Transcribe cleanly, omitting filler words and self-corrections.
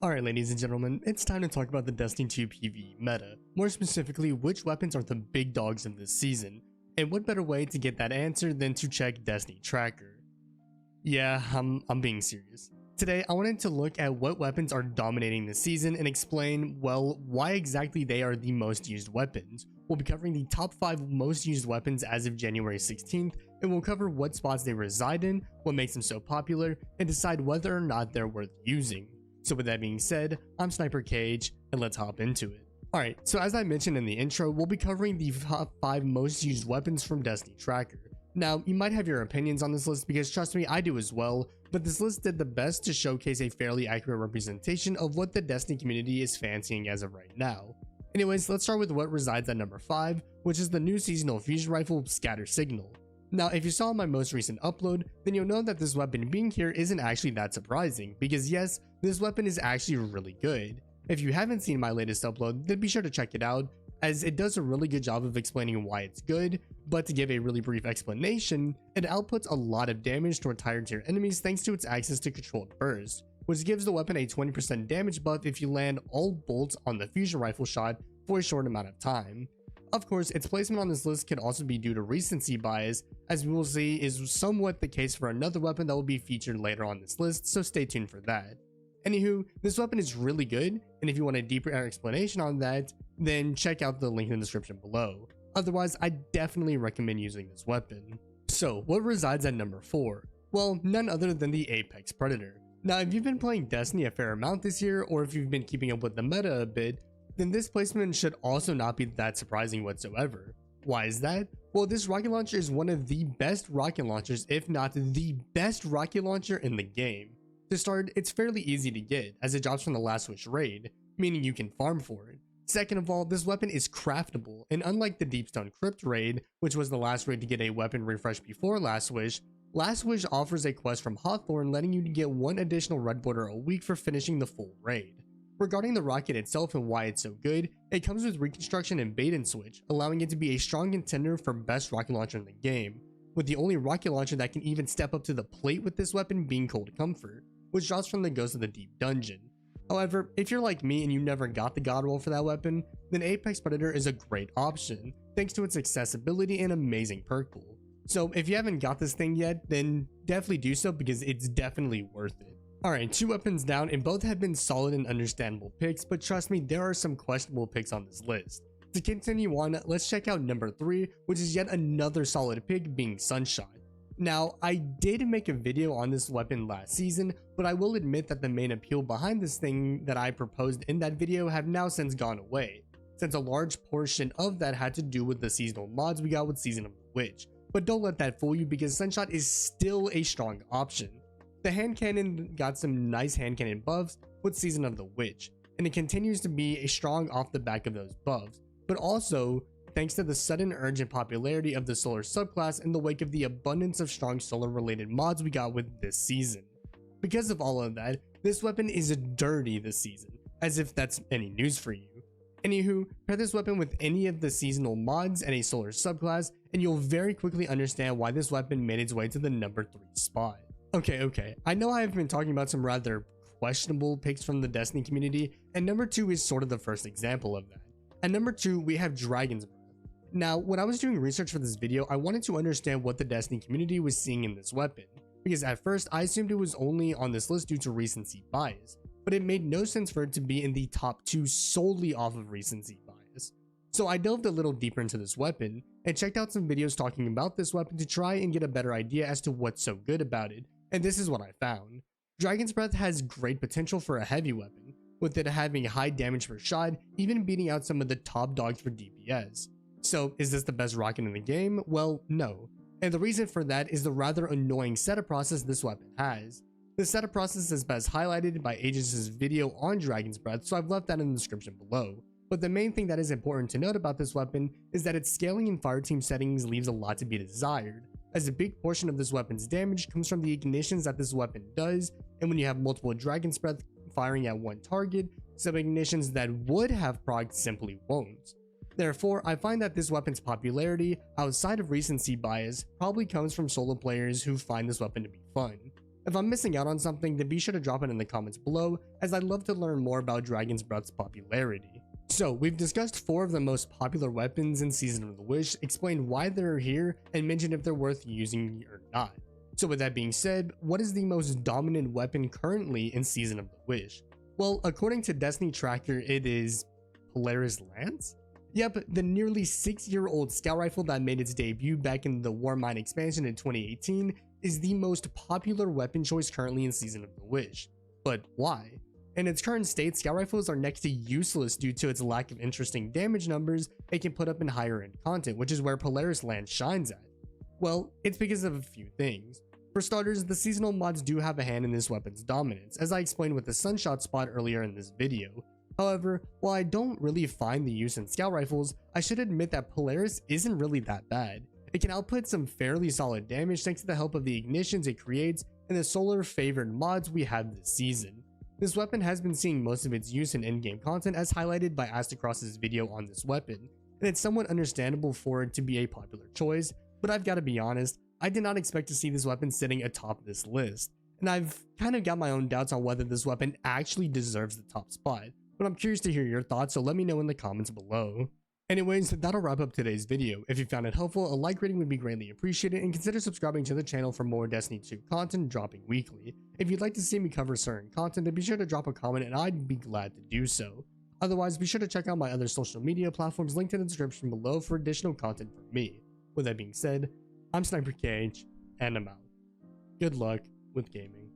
Alright ladies and gentlemen, it's time to talk about the Destiny 2 PvE meta, more specifically which weapons are the big dogs of this season, and what better way to get that answer than to check Destiny Tracker. Yeah, I'm being serious. Today I wanted to look at what weapons are dominating this season and explain, well, why exactly they are the most used weapons. We'll be covering the top 5 most used weapons as of January 16th, and we'll cover what spots they reside in, what makes them so popular, and decide whether or not they're worth using. So with that being said, I'm SniperKH, and let's hop into it. Alright, so as I mentioned in the intro, we'll be covering the top 5 most used weapons from Destiny Tracker. Now, you might have your opinions on this list because trust me, I do as well, but this list did the best to showcase a fairly accurate representation of what the Destiny community is fancying as of right now. Anyways, let's start with what resides at number 5, which is the new seasonal fusion rifle Scatter Signal. Now, if you saw my most recent upload, then you'll know that this weapon being here isn't actually that surprising, because yes, this weapon is actually really good. If you haven't seen my latest upload, then be sure to check it out, as it does a really good job of explaining why it's good, but to give a really brief explanation, it outputs a lot of damage toward higher tier enemies thanks to its access to controlled burst, which gives the weapon a 20% damage buff if you land all bolts on the fusion rifle shot for a short amount of time. Of course, its placement on this list could also be due to recency bias, as we will see is somewhat the case for another weapon that will be featured later on this list, so stay tuned for that. Anywho, this weapon is really good, and if you want a deeper explanation on that, then check out the link in the description below. Otherwise, I definitely recommend using this weapon. So, what resides at number 4? Well, none other than the Apex Predator. Now, if you've been playing Destiny a fair amount this year, or if you've been keeping up with the meta a bit, then this placement should also not be that surprising whatsoever. Why is that? Well, this rocket launcher is one of the best rocket launchers, if not the best rocket launcher in the game. To start, it's fairly easy to get, as it drops from the Last Wish raid, meaning you can farm for it. Second of all, this weapon is craftable, and unlike the Deepstone Crypt raid, which was the last raid to get a weapon refresh before Last Wish offers a quest from Hawthorne letting you get 1 additional red border a week for finishing the full raid. Regarding the rocket itself and why it's so good, it comes with reconstruction and bait and switch, allowing it to be a strong contender for best rocket launcher in the game, with the only rocket launcher that can even step up to the plate with this weapon being Cold Comfort, which drops from the Ghost of the Deep dungeon. However, if you're like me and you never got the god roll for that weapon, then Apex Predator is a great option, thanks to its accessibility and amazing perk pool. So if you haven't got this thing yet, then definitely do so because it's definitely worth it. Alright, 2 weapons down and both have been solid and understandable picks, but trust me, there are some questionable picks on this list. To continue on, let's check out number 3, which is yet another solid pick being Sunshot. Now, I did make a video on this weapon last season, but I will admit that the main appeal behind this thing that I proposed in that video have now since gone away, since a large portion of that had to do with the seasonal mods we got with Season of the Witch. But don't let that fool you because Sunshot is still a strong option. The hand cannon got some nice hand cannon buffs with Season of the Witch, and it continues to be a strong off the back of those buffs, but also thanks to the sudden urge and popularity of the solar subclass in the wake of the abundance of strong solar related mods we got with this season. Because of all of that, this weapon is dirty this season, as if that's any news for you. Anywho, pair this weapon with any of the seasonal mods and a solar subclass, and you'll very quickly understand why this weapon made its way to the number 3 spot. Okay, I know I've been talking about some rather questionable picks from the Destiny community, and number 2 is sort of the first example of that. At number 2, we have Dragon's Breath. Now, when I was doing research for this video, I wanted to understand what the Destiny community was seeing in this weapon, because at first I assumed it was only on this list due to recency bias, but it made no sense for it to be in the top 2 solely off of recency bias. So I delved a little deeper into this weapon, and checked out some videos talking about this weapon to try and get a better idea as to what's so good about it, and this is what I found. Dragon's Breath has great potential for a heavy weapon, with it having high damage per shot, even beating out some of the top dogs for DPS. So is this the best rocket in the game? Well, no. And the reason for that is the rather annoying setup process this weapon has. The setup process is best highlighted by Aegis' video on Dragon's Breath, so I've left that in the description below. But the main thing that is important to note about this weapon is that its scaling in fireteam settings leaves a lot to be desired, as a big portion of this weapon's damage comes from the ignitions that this weapon does, and when you have multiple Dragon's Breath firing at one target, some ignitions that would have proc simply won't. Therefore, I find that this weapon's popularity, outside of recency bias, probably comes from solo players who find this weapon to be fun. If I'm missing out on something, then be sure to drop it in the comments below, as I'd love to learn more about Dragon's Breath's popularity. So, we've discussed 4 of the most popular weapons in Season of the Wish, explained why they're here, and mentioned if they're worth using or not. So with that being said, what is the most dominant weapon currently in Season of the Wish? Well, according to Destiny Tracker, it is Polaris Lance? Yep, the nearly 6-year-old scout rifle that made its debut back in the Warmind expansion in 2018 is the most popular weapon choice currently in Season of the Wish. But why? In its current state, scout rifles are next to useless due to its lack of interesting damage numbers it can put up in higher end content, which is where Polaris Lance shines at. Well, it's because of a few things. For starters, the seasonal mods do have a hand in this weapon's dominance, as I explained with the Sunshot spot earlier in this video. However, while I don't really find the use in scout rifles, I should admit that Polaris isn't really that bad. It can output some fairly solid damage thanks to the help of the ignitions it creates and the solar favored mods we have this season. This weapon has been seeing most of its use in in-game content, as highlighted by Astacross's video on this weapon, and it's somewhat understandable for it to be a popular choice, but I've got to be honest, I did not expect to see this weapon sitting atop this list, and I've kind of got my own doubts on whether this weapon actually deserves the top spot, but I'm curious to hear your thoughts, so let me know in the comments below. Anyways, that'll wrap up today's video. If you found it helpful, a like rating would be greatly appreciated, and consider subscribing to the channel for more Destiny 2 content dropping weekly. If you'd like to see me cover certain content, then be sure to drop a comment and I'd be glad to do so. Otherwise, be sure to check out my other social media platforms linked in the description below for additional content from me. With that being said, I'm SniperKH, and I'm out. Good luck with gaming.